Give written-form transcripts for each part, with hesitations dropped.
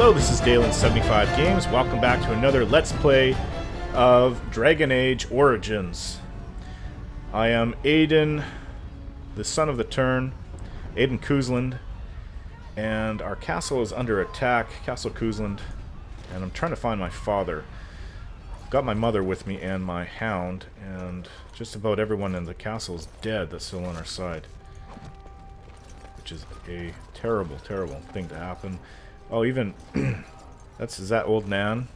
Hello, this is Dalen75 Games. Welcome back to another Let's Play of Dragon Age Origins. I am Aiden, the son of the Turn, Aiden Kuzland, and our castle is under attack, Castle Kuzland, and I'm trying to find my father. I've got my mother with me and my hound, and just about everyone in the castle is dead that's still on our side. Which is a terrible, terrible thing to happen. Oh, even is that old Nan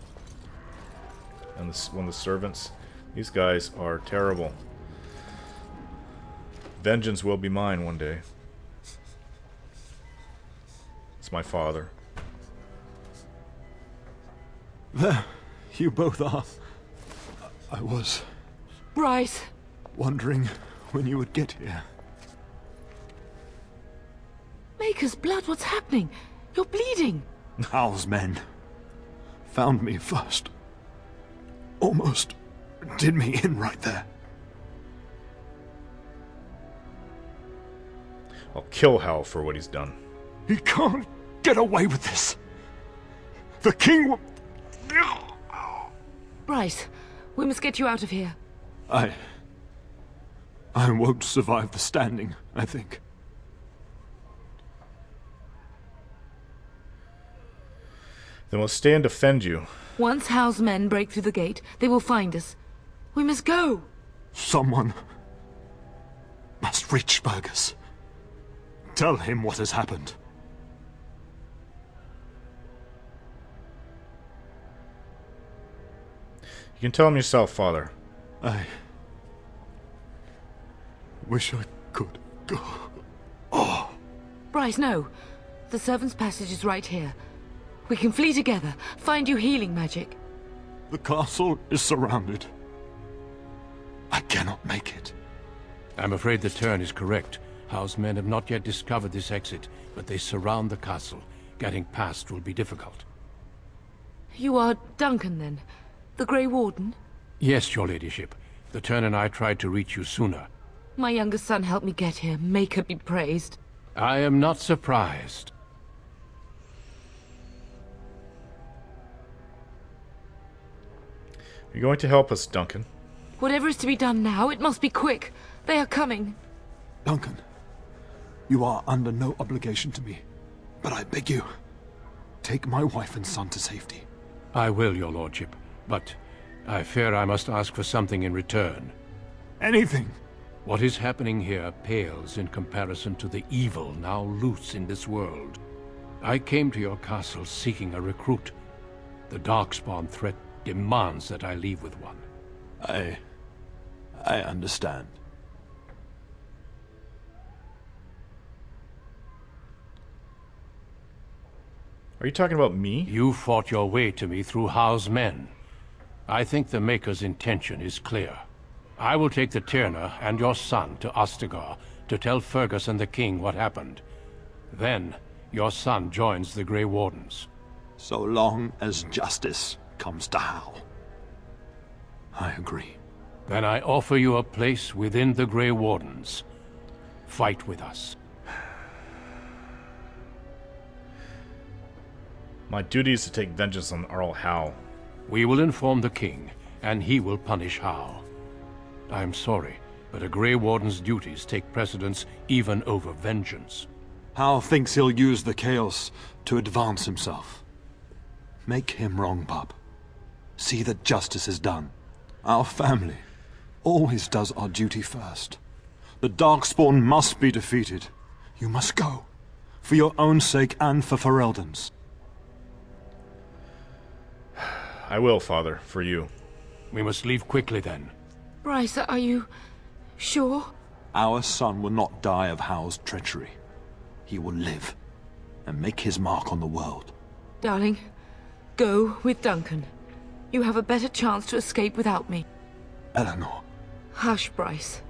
and one of the servants. These guys are terrible. Vengeance will be mine one day. It's my father. There, you both are. I was Bryce, wondering when you would get here. Maker's blood, what's happening? You're bleeding. Hal's men found me first. Almost did me in right there. I'll kill Hal for what he's done. He can't get away with this. The king will... Bryce, we must get you out of here. I won't survive the standing, I think. Then we'll stay and defend you. Once Hal's men break through the gate, they will find us. We must go. Someone must reach Fergus. Tell him what has happened. You can tell him yourself, Father. I wish I could go. Bryce, no. The servant's passage is right here. We can flee together, find you healing magic. The castle is surrounded. I cannot make it. I'm afraid the Turn is correct. House men have not yet discovered this exit, but they surround the castle. Getting past will be difficult. You are Duncan, then? The Grey Warden? Yes, your ladyship. The Turn and I tried to reach you sooner. My youngest son helped me get here. Maker be praised. I am not surprised. You're going to help us, Duncan. Whatever is to be done now, it must be quick. They are coming. Duncan, you are under no obligation to me, but I beg you, take my wife and son to safety. I will, your lordship, but I fear I must ask for something in return. Anything. What is happening here pales in comparison to the evil now loose in this world. I came to your castle seeking a recruit. The Darkspawn threat demands that I leave with one. I understand. Are you talking about me? You fought your way to me through Howe's men. I think the Maker's intention is clear. I will take the Tyrna and your son to Ostagar to tell Fergus and the king what happened. Then, your son joins the Grey Wardens. So long as justice comes to Hal. I agree. Then I offer you a place within the Grey Wardens. Fight with us. My duty is to take vengeance on Earl Hal. We will inform the king, and he will punish Howe. I'm sorry, but a Grey Warden's duties take precedence even over vengeance. Hal thinks he'll use the chaos to advance himself. Make him wrong, bub. See that justice is done. Our family always does our duty first. The Darkspawn must be defeated. You must go. For your own sake and for Ferelden's. I will, Father, for you. We must leave quickly then. Bryce, are you sure? Our son will not die of Hal's treachery. He will live and make his mark on the world. Darling, go with Duncan. You have a better chance to escape without me. Eleanor. Hush, Bryce.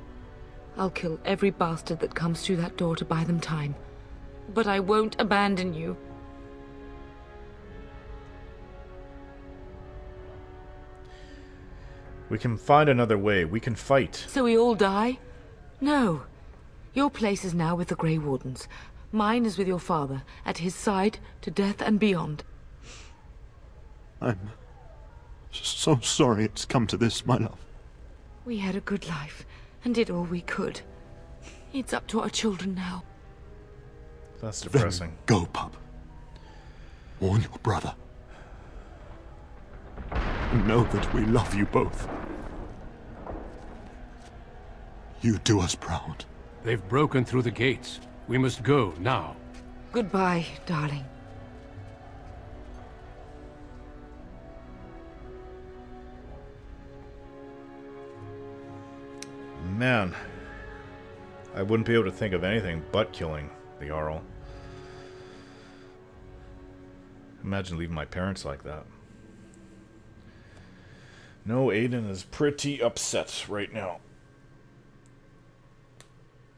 I'll kill every bastard that comes through that door to buy them time. But I won't abandon you. We can find another way. We can fight. So we all die? No. Your place is now with the Grey Wardens. Mine is with your father, at his side, to death and beyond. I'm so sorry it's come to this, my love. We had a good life and did all we could. It's up to our children now. That's depressing. Then go, pup. Warn your brother. Know that we love you both. You do us proud. They've broken through the gates. We must go now. Goodbye, darling. Man, I wouldn't be able to think of anything but killing the Jarl. Imagine leaving my parents like that. No, Aiden is pretty upset right now.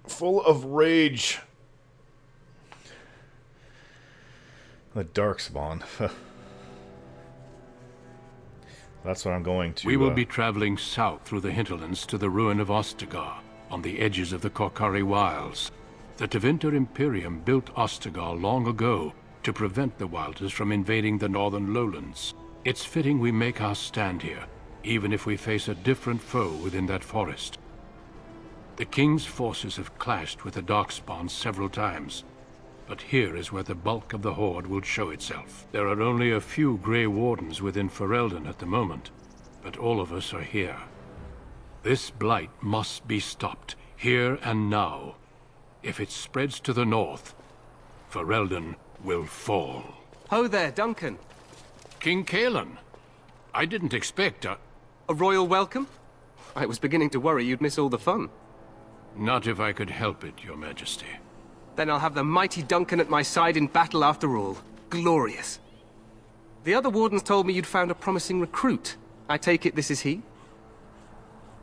Full of rage. The Darkspawn. That's what I'm going to... We will be traveling south through the hinterlands to the Ruin of Ostgar, on the edges of the Korkari Wilds. The Tevinter Imperium built Ostagar long ago to prevent the Wilders from invading the northern lowlands. It's fitting we make our stand here, even if we face a different foe within that forest. The King's forces have clashed with the Darkspawn several times, but here is where the bulk of the Horde will show itself. There are only a few Grey Wardens within Ferelden at the moment, but all of us are here. This blight must be stopped, here and now. If it spreads to the north, Ferelden will fall. Ho there, Duncan. King Kaelan, I didn't expect A royal welcome? I was beginning to worry you'd miss all the fun. Not if I could help it, Your Majesty. Then I'll have the mighty Duncan at my side in battle after all. Glorious. The other wardens told me you'd found a promising recruit. I take it this is he?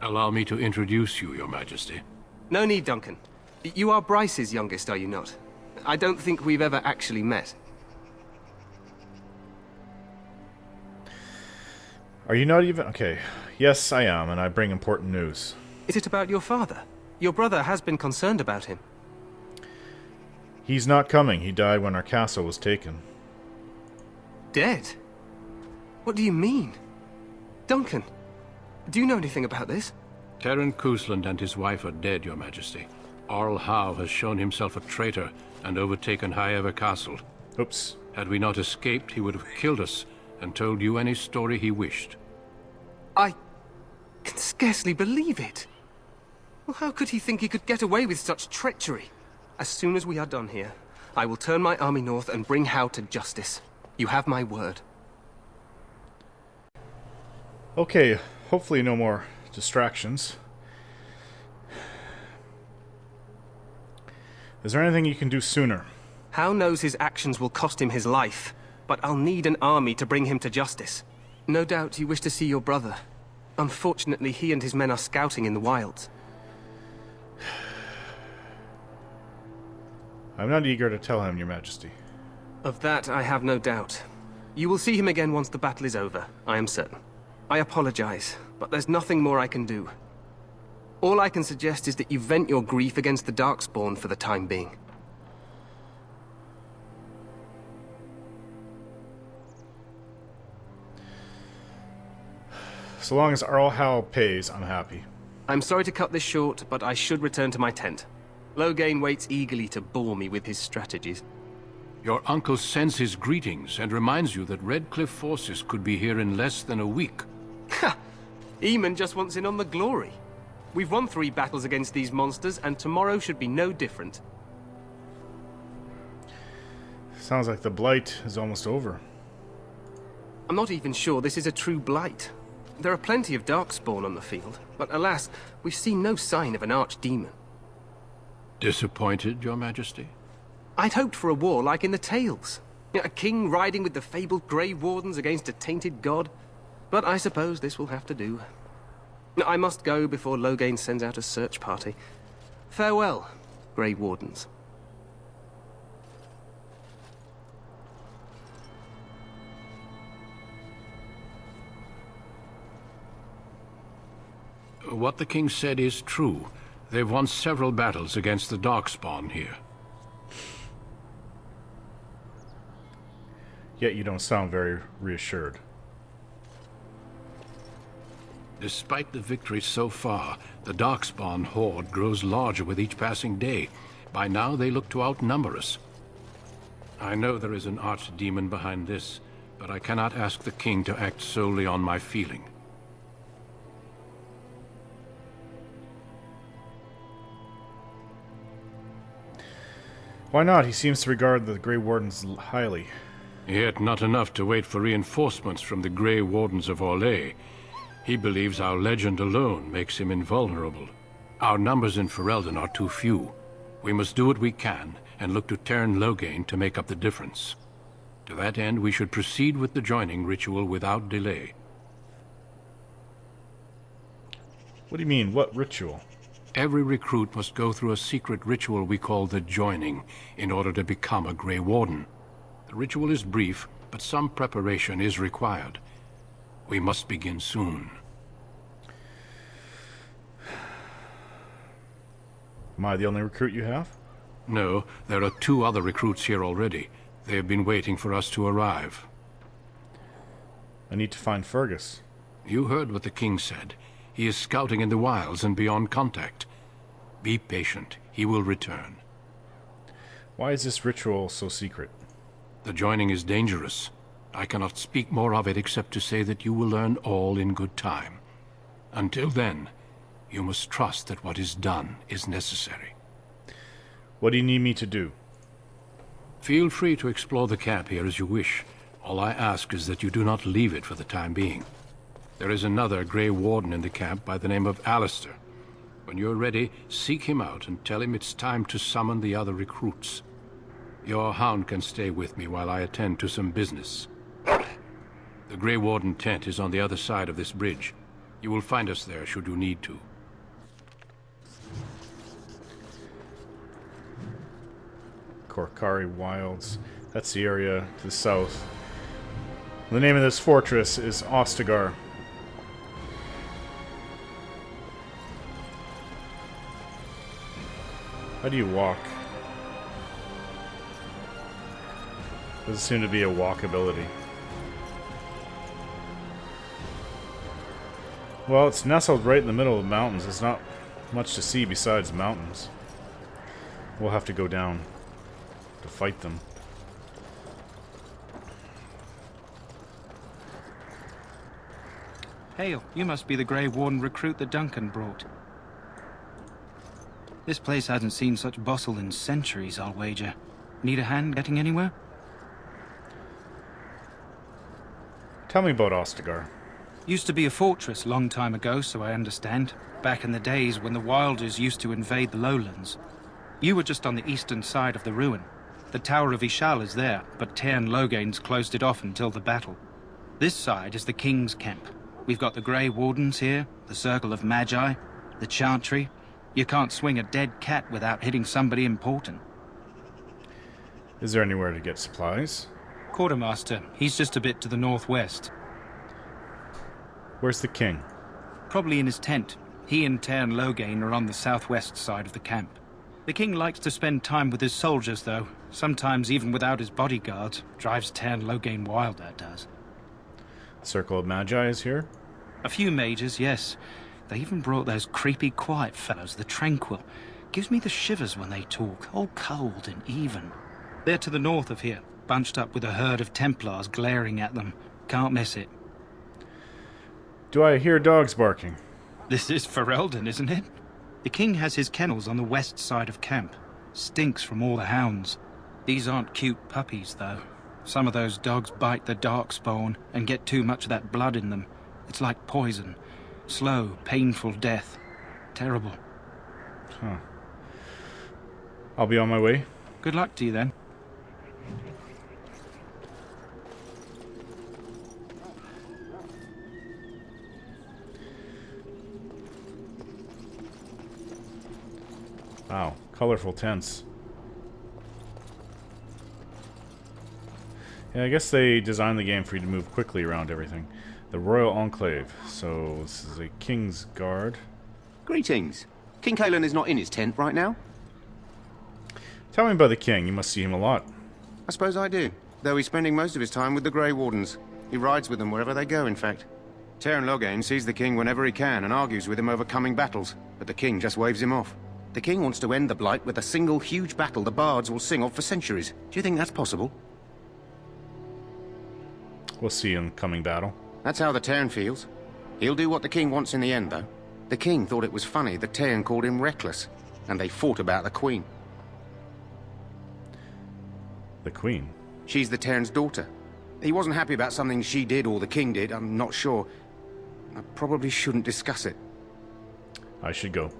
Allow me to introduce you, Your Majesty. No need, Duncan. You are Bryce's youngest, are you not? I don't think we've ever actually met. Are you not even... Okay. Yes, I am, and I bring important news. Is it about your father? Your brother has been concerned about him. He's not coming. He died when our castle was taken. Dead? What do you mean? Duncan, do you know anything about this? Terran Cousland and his wife are dead, Your Majesty. Arl Howe has shown himself a traitor and overtaken High Ever Castle. Oops. Had we not escaped, he would have killed us and told you any story he wished. I can scarcely believe it. Well, how could he think he could get away with such treachery? As soon as we are done here, I will turn my army north and bring Howe to justice. You have my word. Okay, hopefully no more distractions. Is there anything you can do sooner? Howe knows his actions will cost him his life, but I'll need an army to bring him to justice. No doubt you wish to see your brother. Unfortunately, he and his men are scouting in the wilds. I'm not eager to tell him, Your Majesty. Of that, I have no doubt. You will see him again once the battle is over, I am certain. I apologize, but there's nothing more I can do. All I can suggest is that you vent your grief against the Darkspawn for the time being. So long as Arl Howe pays, I'm happy. I'm sorry to cut this short, but I should return to my tent. Loghain waits eagerly to bore me with his strategies. Your uncle sends his greetings and reminds you that Redcliffe forces could be here in less than a week. Ha! Eamon just wants in on the glory. We've won 3 battles against these monsters, and tomorrow should be no different. Sounds like the blight is almost over. I'm not even sure this is a true blight. There are plenty of Darkspawn on the field, but alas, we've seen no sign of an archdemon. Disappointed, Your Majesty? I'd hoped for a war like in the tales. A king riding with the fabled Grey Wardens against a tainted god. But I suppose this will have to do. I must go before Loghain sends out a search party. Farewell, Grey Wardens. What the king said is true. They've won several battles against the Darkspawn here. Yet you don't sound very reassured. Despite the victory so far, the Darkspawn horde grows larger with each passing day. By now, they look to outnumber us. I know there is an archdemon behind this, but I cannot ask the king to act solely on my feeling. Why not? He seems to regard the Grey Wardens highly. Yet not enough to wait for reinforcements from the Grey Wardens of Orlais. He believes our legend alone makes him invulnerable. Our numbers in Ferelden are too few. We must do what we can, and look to Teyrn Loghain to make up the difference. To that end, we should proceed with the joining ritual without delay. What do you mean, what ritual? Every recruit must go through a secret ritual we call the joining, in order to become a Grey Warden. The ritual is brief, but some preparation is required. We must begin soon. Am I the only recruit you have? No, there are 2 other recruits here already. They have been waiting for us to arrive. I need to find Fergus. You heard what the king said. He is scouting in the wilds and beyond contact. Be patient. He will return. Why is this ritual so secret? The joining is dangerous. I cannot speak more of it except to say that you will learn all in good time. Until then, you must trust that what is done is necessary. What do you need me to do? Feel free to explore the camp here as you wish. All I ask is that you do not leave it for the time being. There is another Grey Warden in the camp by the name of Alistair. When you're ready, seek him out and tell him it's time to summon the other recruits. Your hound can stay with me while I attend to some business. The Grey Warden tent is on the other side of this bridge. You will find us there should you need to. Korkari Wilds. That's the area to the south. The name of this fortress is Ostagar. How do you walk? Doesn't seem to be a walk ability. Well, it's nestled right in the middle of the mountains. There's not much to see besides mountains. We'll have to go down to fight them. Hail, you must be the Grey Warden recruit that Duncan brought. This place hasn't seen such bustle in centuries, I'll wager. Need a hand getting anywhere? Tell me about Ostagar. Used to be a fortress long time ago, so I understand. Back in the days when the Wilders used to invade the lowlands. You were just on the eastern side of the ruin. The Tower of Ishal is there, but Teyrn Loghain's closed it off until the battle. This side is the King's Camp. We've got the Grey Wardens here, the Circle of Magi, the Chantry. You can't swing a dead cat without hitting somebody important. Is there anywhere to get supplies? Quartermaster, he's just a bit to the northwest. Where's the king? Probably in his tent. He and Teyrn Loghain are on the southwest side of the camp. The king likes to spend time with his soldiers, though. Sometimes even without his bodyguards. Drives Teyrn Loghain wild, that does. Circle of Magi is here? A few mages, yes. They even brought those creepy, quiet fellows, the Tranquil. Gives me the shivers when they talk, all cold and even. They're to the north of here, bunched up with a herd of Templars glaring at them. Can't miss it. Do I hear dogs barking? This is Ferelden, isn't it? The king has his kennels on the west side of camp. Stinks from all the hounds. These aren't cute puppies, though. Some of those dogs bite the Darkspawn and get too much of that blood in them. It's like poison. Slow, painful death. Terrible. Huh. I'll be on my way. Good luck to you, then. Wow, colorful tents. Yeah, I guess they designed the game for you to move quickly around everything. The Royal Enclave. So this is a King's Guard. Greetings. King Cailan is not in his tent right now? Tell me about the king. You must see him a lot. I suppose I do, though he's spending most of his time with the Grey Wardens. He rides with them wherever they go, in fact. Teyrn Loghain sees the king whenever he can and argues with him over coming battles, but the king just waves him off. The king wants to end the blight with a single huge battle the bards will sing of for centuries. Do you think that's possible? We'll see in coming battle. That's how the Teyrn feels. He'll do what the king wants in the end, though. The king thought it was funny that Teyrn called him reckless, and they fought about the queen. The queen? She's the Teyrn's daughter. He wasn't happy about something she did or the king did, I'm not sure. I probably shouldn't discuss it. I should go.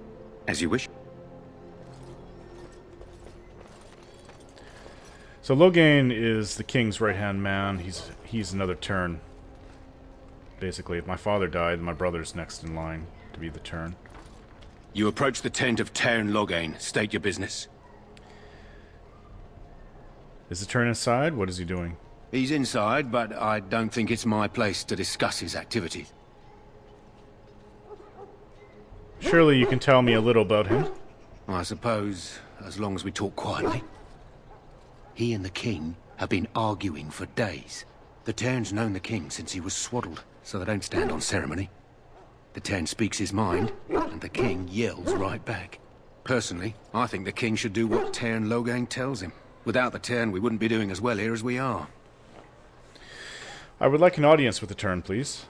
As you wish. So Loghain is the king's right-hand man. He's another Teyrn. Basically, if my father died, my brother's next in line to be the Teyrn. You approach the tent of Teyrn Loghain. State your business. Is the Teyrn inside? What is he doing? He's inside, but I don't think it's my place to discuss his activities. Surely you can tell me a little about him. I suppose, as long as we talk quietly. He and the king have been arguing for days. The Teyrn's known the king since he was swaddled, so they don't stand on ceremony. The Teyrn speaks his mind, and the king yells right back. Personally, I think the king should do what Teyrn Loghain tells him. Without the Teyrn, we wouldn't be doing as well here as we are. I would like an audience with the Teyrn, please.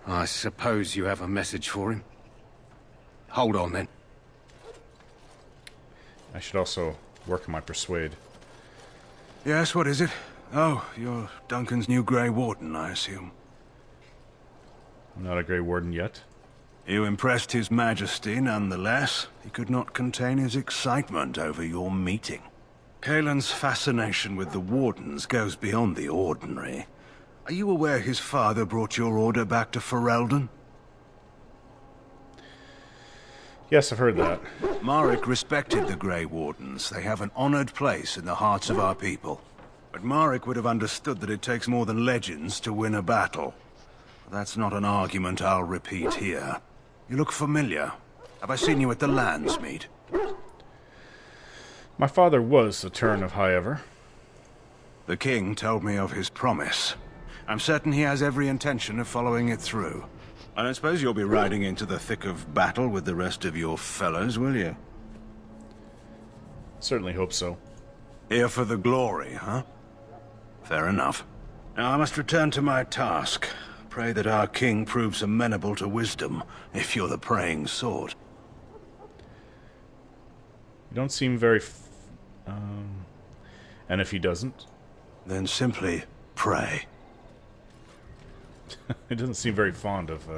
I suppose you have a message for him. Hold on, then. I should also work on my persuade. Yes, what is it? Oh, you're Duncan's new Grey Warden, I assume. I'm not a Grey Warden yet. You impressed His Majesty, nonetheless. He could not contain his excitement over your meeting. Caelan's fascination with the Wardens goes beyond the ordinary. Are you aware his father brought your order back to Ferelden? Yes, I've heard that. Marek respected the Grey Wardens. They have an honored place in the hearts of our people. But Marek would have understood that it takes more than legends to win a battle. That's not an argument I'll repeat here. You look familiar. Have I seen you at the Landsmeet? My father was a Teyrn of High Ever. The king told me of his promise. I'm certain he has every intention of following it through. I don't suppose you'll be riding into the thick of battle with the rest of your fellows, will you? Certainly hope so. Here for the glory, huh? Fair enough. Now I must return to my task. Pray that our king proves amenable to wisdom, if you're the praying sort. You don't seem very... and if he doesn't? Then simply pray. He doesn't seem very fond of...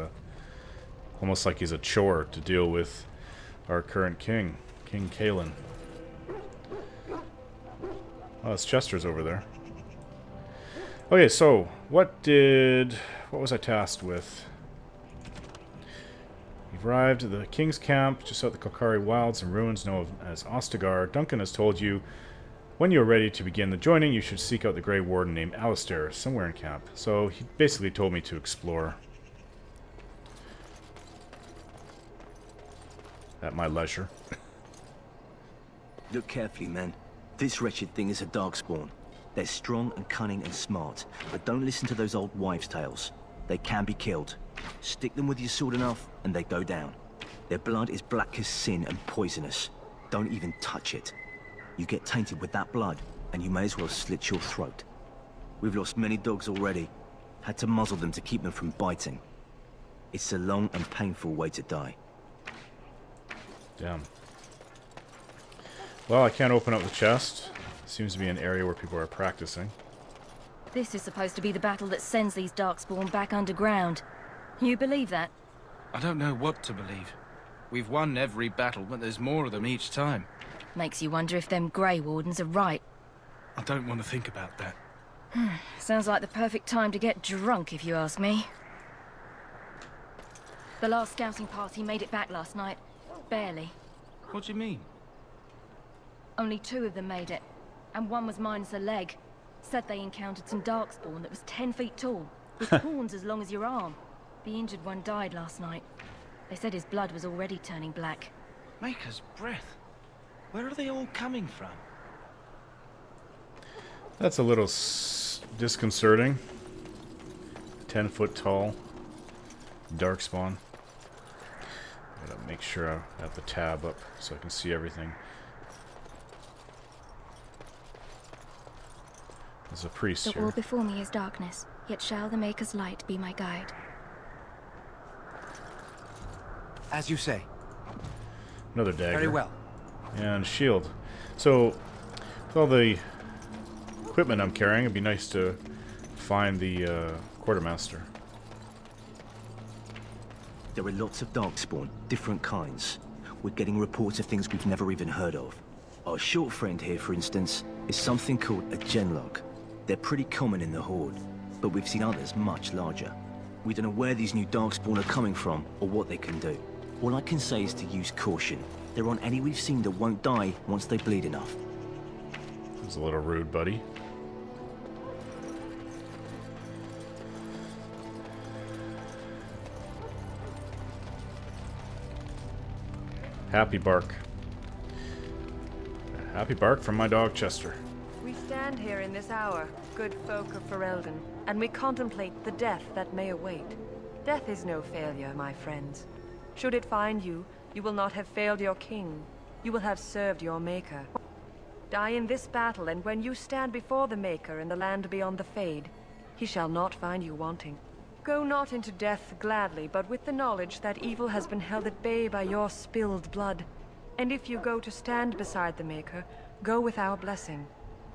almost like he's a chore to deal with our current king, King Caelan. Oh, it's Chester's over there. Okay, so, what was I tasked with? You've arrived at the King's Camp, just out the Kalkari Wilds and ruins known as Ostagar. Duncan has told you, when you are ready to begin the joining, you should seek out the Grey Warden named Alistair, somewhere in camp. So, he basically told me to explore. At my leisure. Look carefully, men. This wretched thing is a Darkspawn. They're strong and cunning and smart, but don't listen to those old wives' tales. They can be killed. Stick them with your sword enough, and they go down. Their blood is black as sin and poisonous. Don't even touch it. You get tainted with that blood, and you may as well slit your throat. We've lost many dogs already. Had to muzzle them to keep them from biting. It's a long and painful way to die. Damn. Well, I can't open up the chest. Seems to be an area where people are practicing. This is supposed to be the battle that sends these Darkspawn back underground. You believe that? I don't know what to believe. We've won every battle, but there's more of them each time. Makes you wonder if them Grey Wardens are right. I don't want to think about that. Sounds like the perfect time to get drunk, if you ask me. The last scouting party made it back last night. Barely. What do you mean? Only 2 of them made it, and one was minus a leg. Said they encountered some Darkspawn that was 10 feet tall, with horns as long as your arm. The injured one died last night. They said his blood was already turning black. Maker's breath. Where are they all coming from? That's a little disconcerting. 10-foot tall Darkspawn. Gotta make sure I have the tab up so I can see everything. There's a priest The here. all before me is darkness, yet shall the Maker's light be my guide. As you say. Another dagger. Very well. And shield. So, with all the equipment I'm carrying, it'd be nice to find the quartermaster. There are lots of Darkspawn, different kinds. We're getting reports of things we've never even heard of. Our short friend here, for instance, is something called a genlog. They're pretty common in the Horde, but we've seen others much larger. We don't know where these new Darkspawn are coming from, or what they can do. All I can say is to use caution. There aren't any we've seen that won't die once they bleed enough. That was a little rude, buddy. Happy bark. Happy bark from my dog Chester. We stand here in this hour, good folk of Ferelden, and we contemplate the death that may await. Death is no failure, my friends. Should it find you, you will not have failed your king. You will have served your Maker. Die in this battle, and when you stand before the Maker in the land beyond the Fade, he shall not find you wanting. Go not into death gladly, but with the knowledge that evil has been held at bay by your spilled blood. And if you go to stand beside the Maker, go with our blessing,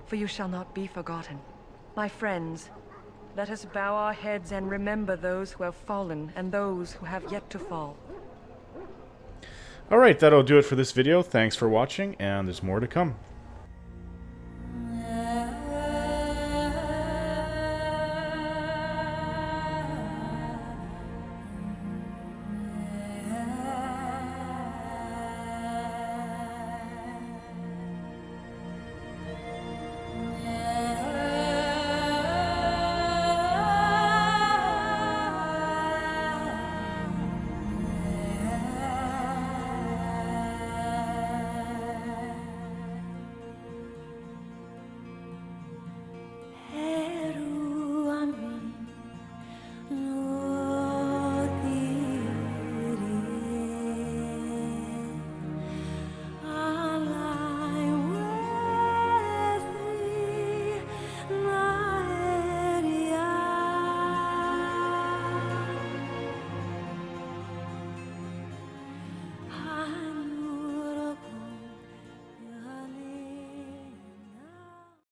for you shall not be forgotten. My friends, let us bow our heads and remember those who have fallen and those who have yet to fall. Alright, that'll do it for this video. Thanks for watching, and there's more to come.